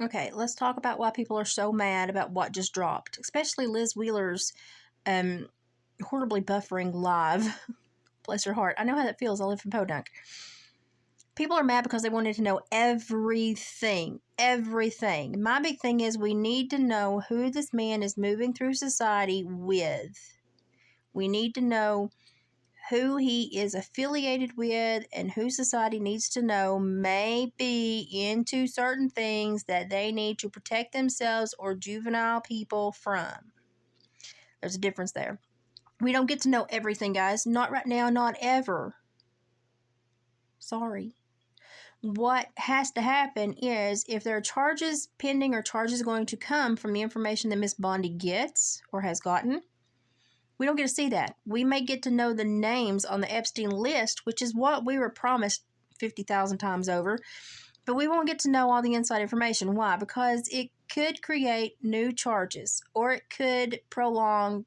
Okay, let's talk about why people are so mad about what just dropped, especially Liz Wheeler's horribly buffering live. Bless her heart. I know how that feels. I live in Podunk. People are mad because they wanted to know everything. Everything. My big thing is we need to know who this man is moving through society with. We need to know who he is affiliated with and who society needs to know may be into certain things that they need to protect themselves or juvenile people from. There's a difference there. We don't get to know everything, guys. Not right now, not ever. Sorry. What has to happen is if there are charges pending or charges going to come from the information that Miss Bondi gets or has gotten, we don't get to see that. We may get to know the names on the Epstein list, which is what we were promised 50,000 times over, but we won't get to know all the inside information. Why? Because it could create new charges, or it could prolong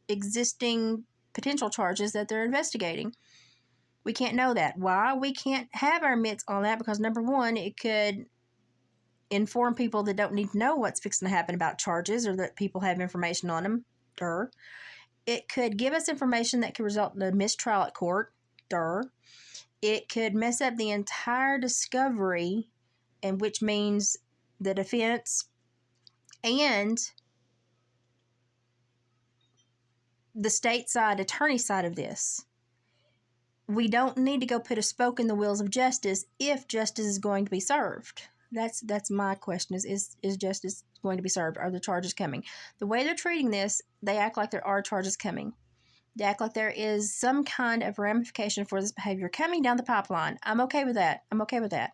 existing potential charges that they're investigating. We can't know that. Why? We can't have our mitts on that because, number one, it could inform people that don't need to know what's fixing to happen about charges or that people have information on them. It could give us information that could result in a mistrial at court. It could mess up the entire discovery, and which means the defense and the state side, attorney side of this. We don't need to go put a spoke in the wheels of justice if justice is going to be served. That's my question is justice going to be served? Are the charges coming? The way they're treating this, they act like there are charges coming. They act like there is some kind of ramification for this behavior coming down the pipeline. I'm okay with that.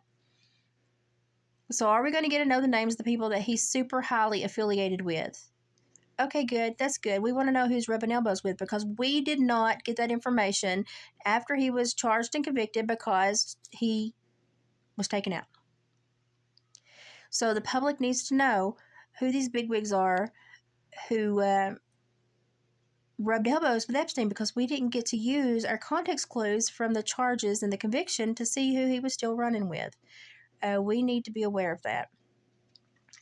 So are we going to get to know the names of the people that he's super highly affiliated with? Okay, good. That's good. We want to know who's rubbing elbows with because we did not get that information after he was charged and convicted because he was taken out. So the public needs to know who these bigwigs are who rubbed elbows with Epstein because we didn't get to use our context clues from the charges and the conviction to see who he was still running with. We need to be aware of that.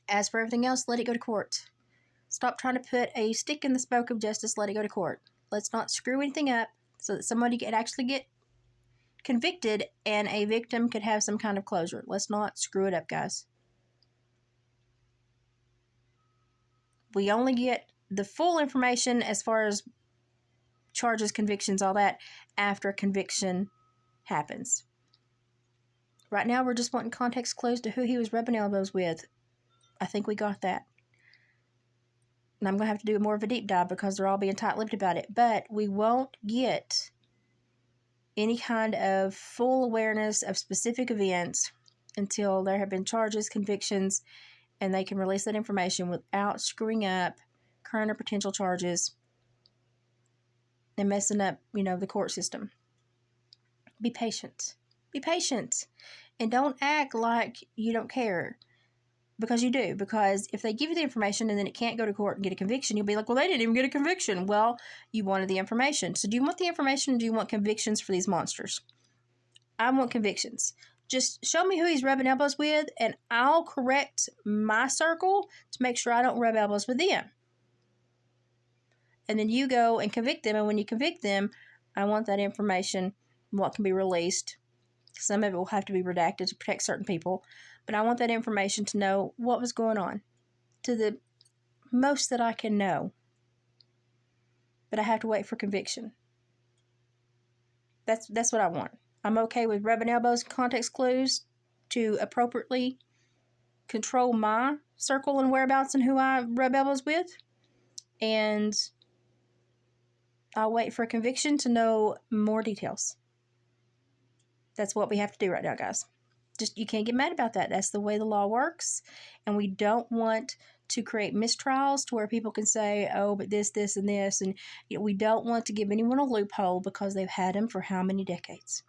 As for everything else, let it go to court. Stop trying to put a stick in the spoke of justice. Let it go to court. Let's not screw anything up so that somebody could actually get convicted and a victim could have some kind of closure. Let's not screw it up, guys. We only get the full information as far as charges, convictions, all that, after conviction happens. Right now, we're just wanting context clues to who he was rubbing elbows with. I think we got that. And I'm going to have to do more of a deep dive because they're all being tight-lipped about it. But we won't get any kind of full awareness of specific events until there have been charges, convictions, and they can release that information without screwing up current or potential charges and messing up, the court system. Be patient. Be patient. And don't act like you don't care. Because you do. Because if they give you the information and then it can't go to court and get a conviction, you'll be like, well, they didn't even get a conviction. Well, you wanted the information. So do you want the information or do you want convictions for these monsters? I want convictions. Just show me who he's rubbing elbows with and I'll correct my circle to make sure I don't rub elbows with them. And then you go and convict them. And when you convict them, I want that information, what can be released. Some of it will have to be redacted to protect certain people. But I want that information to know what was going on to the most that I can know. But I have to wait for conviction. That's what I want. I'm okay with rubbing elbows and context clues to appropriately control my circle and whereabouts and who I rub elbows with. And I'll wait for a conviction to know more details. That's what we have to do right now, guys. Just you can't get mad about that. That's the way the law works. And we don't want to create mistrials to where people can say, oh, but this, and this. And we don't want to give anyone a loophole because they've had them for how many decades.